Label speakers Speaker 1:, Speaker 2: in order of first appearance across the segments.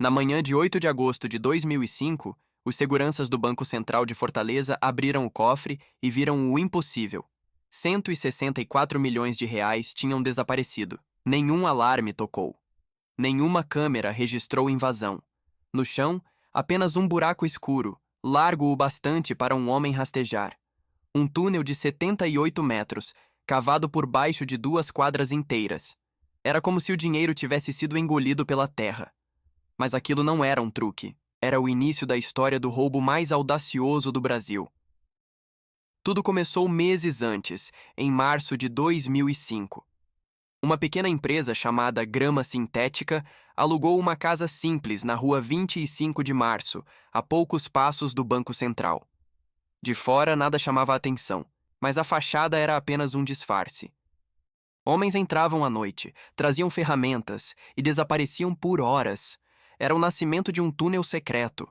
Speaker 1: Na manhã de 8 de agosto de 2005, os seguranças do Banco Central de Fortaleza abriram o cofre e viram o impossível. 164 milhões de reais tinham desaparecido. Nenhum alarme tocou. Nenhuma câmera registrou invasão. No chão, apenas um buraco escuro, largo o bastante para um homem rastejar. Um túnel de 78 metros, cavado por baixo de 2 quadras inteiras. Era como se o dinheiro tivesse sido engolido pela terra. Mas aquilo não era um truque. Era o início da história do roubo mais audacioso do Brasil. Tudo começou meses antes, em março de 2005. Uma pequena empresa chamada Grama Sintética alugou uma casa simples na rua 25 de março, a poucos passos do Banco Central. De fora nada chamava a atenção, mas a fachada era apenas um disfarce. Homens entravam à noite, traziam ferramentas e desapareciam por horas. Era o nascimento de um túnel secreto.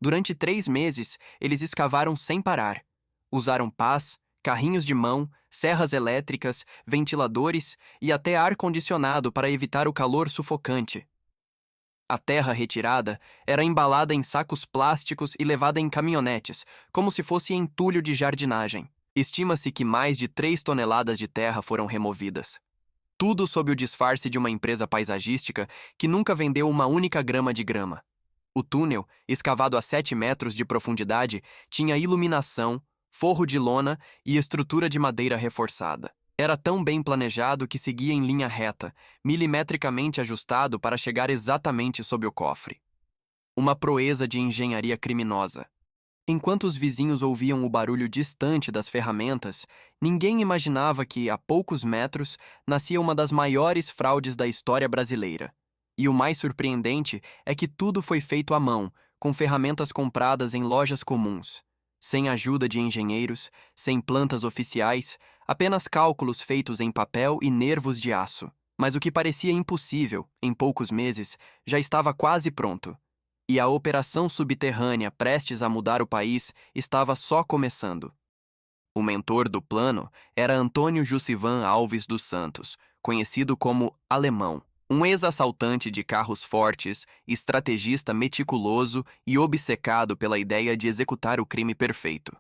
Speaker 1: Durante 3 meses, eles escavaram sem parar. Usaram pás, carrinhos de mão, serras elétricas, ventiladores e até ar-condicionado para evitar o calor sufocante. A terra retirada era embalada em sacos plásticos e levada em caminhonetes, como se fosse entulho de jardinagem. Estima-se que mais de 3 toneladas de terra foram removidas. Tudo sob o disfarce de uma empresa paisagística que nunca vendeu uma única grama de grama. O túnel, escavado a 7 metros de profundidade, tinha iluminação, forro de lona e estrutura de madeira reforçada. Era tão bem planejado que seguia em linha reta, milimetricamente ajustado para chegar exatamente sob o cofre. Uma proeza de engenharia criminosa. Enquanto os vizinhos ouviam o barulho distante das ferramentas, ninguém imaginava que, a poucos metros, nascia uma das maiores fraudes da história brasileira. E o mais surpreendente é que tudo foi feito à mão, com ferramentas compradas em lojas comuns. Sem ajuda de engenheiros, sem plantas oficiais, apenas cálculos feitos em papel e nervos de aço. Mas o que parecia impossível, em poucos meses, já estava quase pronto. E a operação subterrânea prestes a mudar o país estava só começando. O mentor do plano era Antônio Jussivan Alves dos Santos, conhecido como Alemão, um ex-assaltante de carros fortes, estrategista meticuloso e obcecado pela ideia de executar o crime perfeito.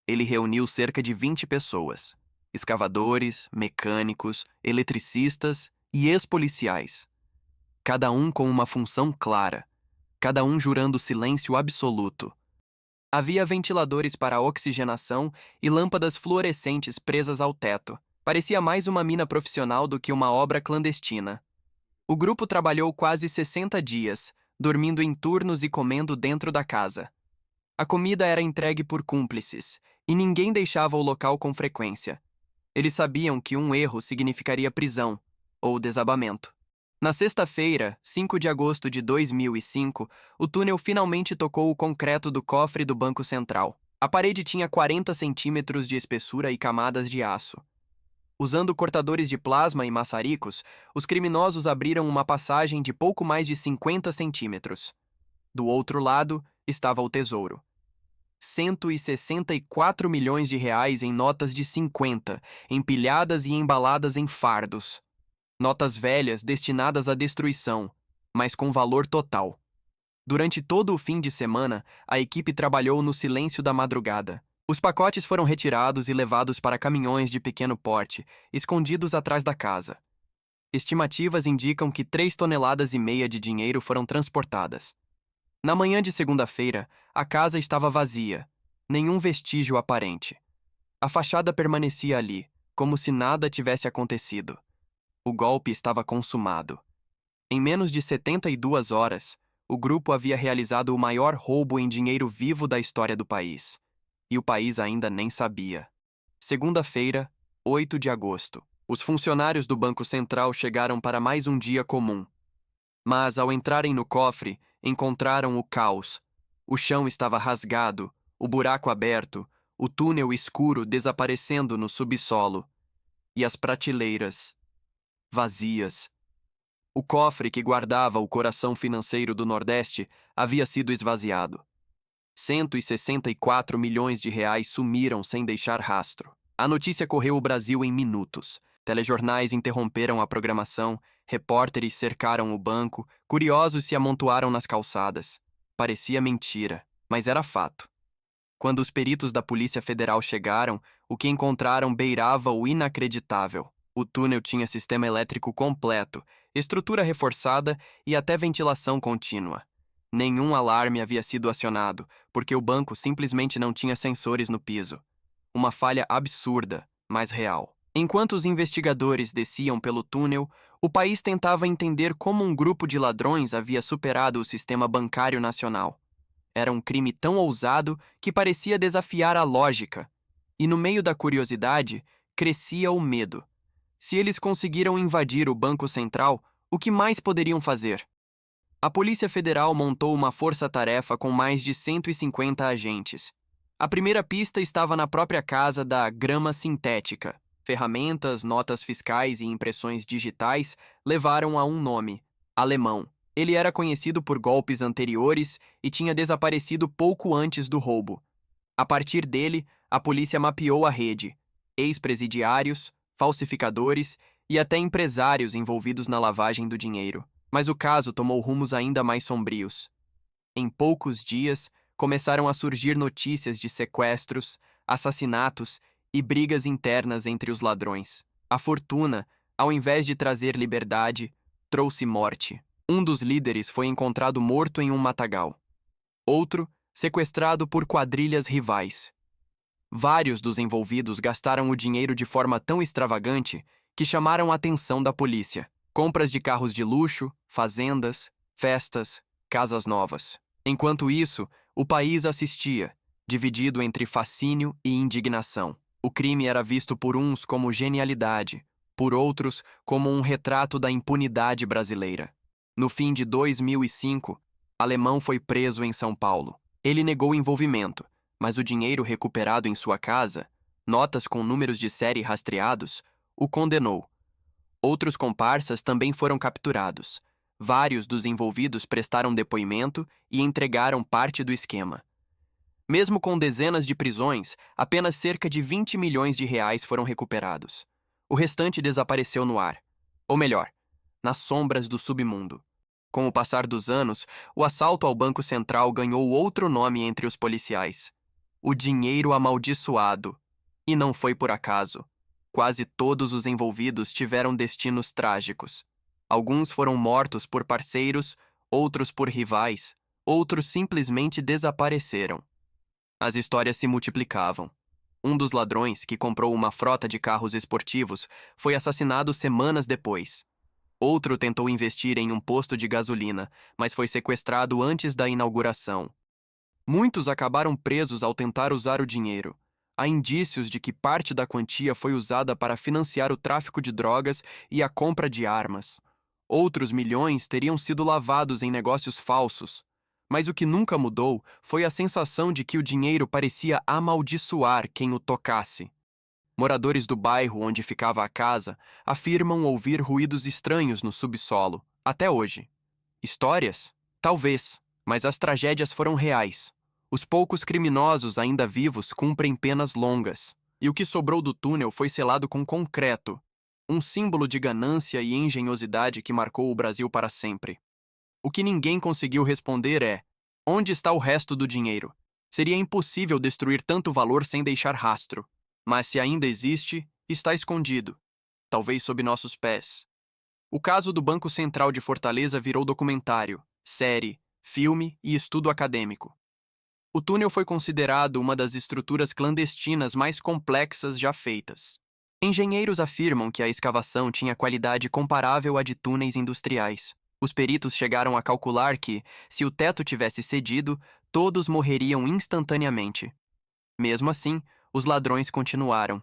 Speaker 1: Ele reuniu cerca de 20 pessoas, escavadores, mecânicos, eletricistas e ex-policiais, cada um com uma função clara, cada um jurando silêncio absoluto. Havia ventiladores para oxigenação e lâmpadas fluorescentes presas ao teto. Parecia mais uma mina profissional do que uma obra clandestina. O grupo trabalhou quase 60 dias, dormindo em turnos e comendo dentro da casa. A comida era entregue por cúmplices, e ninguém deixava o local com frequência. Eles sabiam que um erro significaria prisão, ou desabamento. Na sexta-feira, 5 de agosto de 2005, o túnel finalmente tocou o concreto do cofre do Banco Central. A parede tinha 40 centímetros de espessura e camadas de aço. Usando cortadores de plasma e maçaricos, os criminosos abriram uma passagem de pouco mais de 50 centímetros. Do outro lado estava o tesouro. 164 milhões de reais em notas de 50, empilhadas e embaladas em fardos. Notas velhas destinadas à destruição, mas com valor total. Durante todo o fim de semana, a equipe trabalhou no silêncio da madrugada. Os pacotes foram retirados e levados para caminhões de pequeno porte, escondidos atrás da casa. Estimativas indicam que 3,5 toneladas de dinheiro foram transportadas. Na manhã de segunda-feira, a casa estava vazia, nenhum vestígio aparente. A fachada permanecia ali, como se nada tivesse acontecido. O golpe estava consumado. Em menos de 72 horas, o grupo havia realizado o maior roubo em dinheiro vivo da história do país. E o país ainda nem sabia. Segunda-feira, 8 de agosto. Os funcionários do Banco Central chegaram para mais um dia comum. Mas, ao entrarem no cofre, encontraram o caos. O chão estava rasgado, o buraco aberto, o túnel escuro desaparecendo no subsolo. E as prateleiras vazias. O cofre que guardava o coração financeiro do Nordeste havia sido esvaziado. 164 milhões de reais sumiram sem deixar rastro. A notícia correu o Brasil em minutos. Telejornais interromperam a programação, Repórteres cercaram o banco, curiosos se amontoaram nas calçadas. Parecia mentira, mas era fato. Quando os peritos da Polícia Federal chegaram, o que encontraram beirava o inacreditável. O túnel tinha sistema elétrico completo, estrutura reforçada e até ventilação contínua. Nenhum alarme havia sido acionado, porque o banco simplesmente não tinha sensores no piso. Uma falha absurda, mas real. Enquanto os investigadores desciam pelo túnel, o país tentava entender como um grupo de ladrões havia superado o sistema bancário nacional. Era um crime tão ousado que parecia desafiar a lógica. E no meio da curiosidade, crescia o medo. Se eles conseguiram invadir o Banco Central, o que mais poderiam fazer? A Polícia Federal montou uma força-tarefa com mais de 150 agentes. A primeira pista estava na própria casa da grama sintética. Ferramentas, notas fiscais e impressões digitais levaram a um nome: Alemão. Ele era conhecido por golpes anteriores e tinha desaparecido pouco antes do roubo. A partir dele, a polícia mapeou a rede: ex-presidiários, falsificadores e até empresários envolvidos na lavagem do dinheiro. Mas o caso tomou rumos ainda mais sombrios. Em poucos dias, começaram a surgir notícias de sequestros, assassinatos e brigas internas entre os ladrões. A fortuna, ao invés de trazer liberdade, trouxe morte. Um dos líderes foi encontrado morto em um matagal. Outro, sequestrado por quadrilhas rivais. Vários dos envolvidos gastaram o dinheiro de forma tão extravagante que chamaram a atenção da polícia. Compras de carros de luxo, fazendas, festas, casas novas. Enquanto isso, o país assistia, dividido entre fascínio e indignação. O crime era visto por uns como genialidade, por outros como um retrato da impunidade brasileira. No fim de 2005, Alemão foi preso em São Paulo. Ele negou envolvimento, mas o dinheiro recuperado em sua casa, notas com números de série rastreados, o condenou. Outros comparsas também foram capturados. Vários dos envolvidos prestaram depoimento e entregaram parte do esquema. Mesmo com dezenas de prisões, apenas cerca de 20 milhões de reais foram recuperados. O restante desapareceu no ar. Ou melhor, nas sombras do submundo. Com o passar dos anos, o assalto ao Banco Central ganhou outro nome entre os policiais: o dinheiro amaldiçoado. E não foi por acaso. Quase todos os envolvidos tiveram destinos trágicos. Alguns foram mortos por parceiros, outros por rivais, outros simplesmente desapareceram. As histórias se multiplicavam. Um dos ladrões, que comprou uma frota de carros esportivos, foi assassinado semanas depois. Outro tentou investir em um posto de gasolina, mas foi sequestrado antes da inauguração. Muitos acabaram presos ao tentar usar o dinheiro. Há indícios de que parte da quantia foi usada para financiar o tráfico de drogas e a compra de armas. Outros milhões teriam sido lavados em negócios falsos. Mas o que nunca mudou foi a sensação de que o dinheiro parecia amaldiçoar quem o tocasse. Moradores do bairro onde ficava a casa afirmam ouvir ruídos estranhos no subsolo, até hoje. Histórias? Talvez, mas as tragédias foram reais. Os poucos criminosos ainda vivos cumprem penas longas. E o que sobrou do túnel foi selado com concreto, um símbolo de ganância e engenhosidade que marcou o Brasil para sempre. O que ninguém conseguiu responder é: onde está o resto do dinheiro? Seria impossível destruir tanto valor sem deixar rastro. Mas se ainda existe, está escondido, talvez sob nossos pés. O caso do Banco Central de Fortaleza virou documentário, série, filme e estudo acadêmico. O túnel foi considerado uma das estruturas clandestinas mais complexas já feitas. Engenheiros afirmam que a escavação tinha qualidade comparável à de túneis industriais. Os peritos chegaram a calcular que, se o teto tivesse cedido, todos morreriam instantaneamente. Mesmo assim, os ladrões continuaram.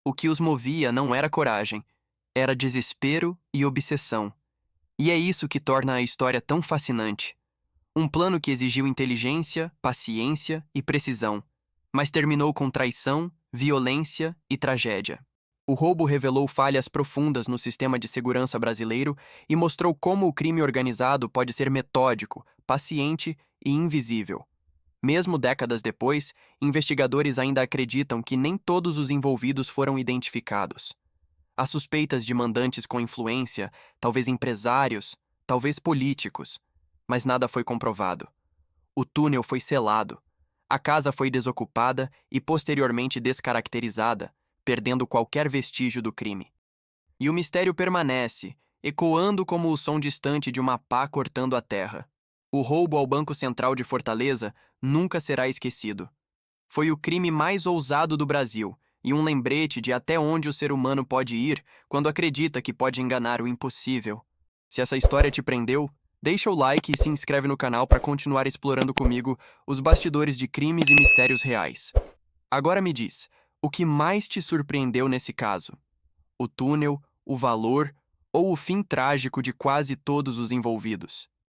Speaker 1: O que os movia não era coragem, era desespero e obsessão. E é isso que torna a história tão fascinante. Um plano que exigiu inteligência, paciência e precisão, mas terminou com traição, violência e tragédia. O roubo revelou falhas profundas no sistema de segurança brasileiro e mostrou como o crime organizado pode ser metódico, paciente e invisível. Mesmo décadas depois, investigadores ainda acreditam que nem todos os envolvidos foram identificados. Há suspeitas de mandantes com influência, talvez empresários, talvez políticos, mas nada foi comprovado. O túnel foi selado. A casa foi desocupada e posteriormente descaracterizada, perdendo qualquer vestígio do crime. E o mistério permanece, ecoando como o som distante de uma pá cortando a terra. O roubo ao Banco Central de Fortaleza nunca será esquecido. Foi o crime mais ousado do Brasil e um lembrete de até onde o ser humano pode ir quando acredita que pode enganar o impossível. Se essa história te prendeu, deixa o like e se inscreve no canal para continuar explorando comigo os bastidores de crimes e mistérios reais. Agora me diz, o que mais te surpreendeu nesse caso? O túnel, o valor ou o fim trágico de quase todos os envolvidos?